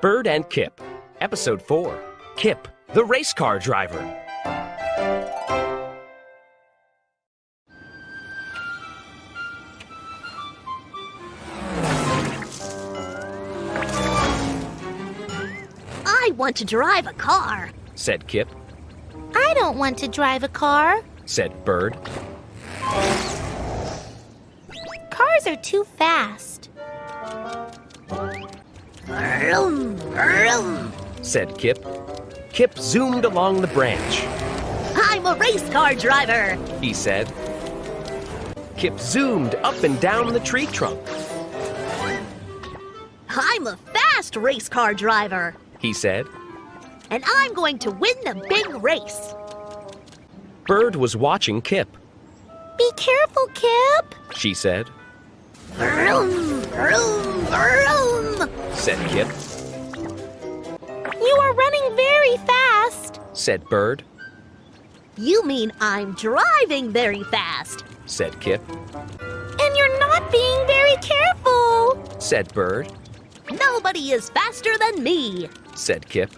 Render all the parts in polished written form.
Bird and Kip, Episode 4, Kip, the Race Car Driver. I want to drive a car, said Kip. I don't want to drive a car, said Bird. Cars are too fast. Vroom, vroom. Said Kip. Kip zoomed along the branch. I'm a race car driver, He said. Kip zoomed up and down the tree trunk. I'm a fast race car driver, He said. and I'm going to win the big race. Bird was watching Kip. Be careful, Kip. She said. Vroom, vroom, vroom. Said Kip. You are running very fast. Said Bird. You mean I'm driving very fast. Said Kip. And you're not being very careful. Said Bird. Nobody is faster than me. Said Kip.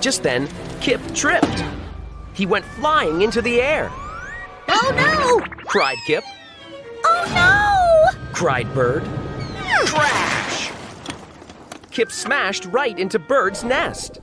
Just then, Kip tripped. He went flying into the air. Oh no! Cried Kip. Oh no! Cried Bird. Crash! Kip smashed right into Bird's nest.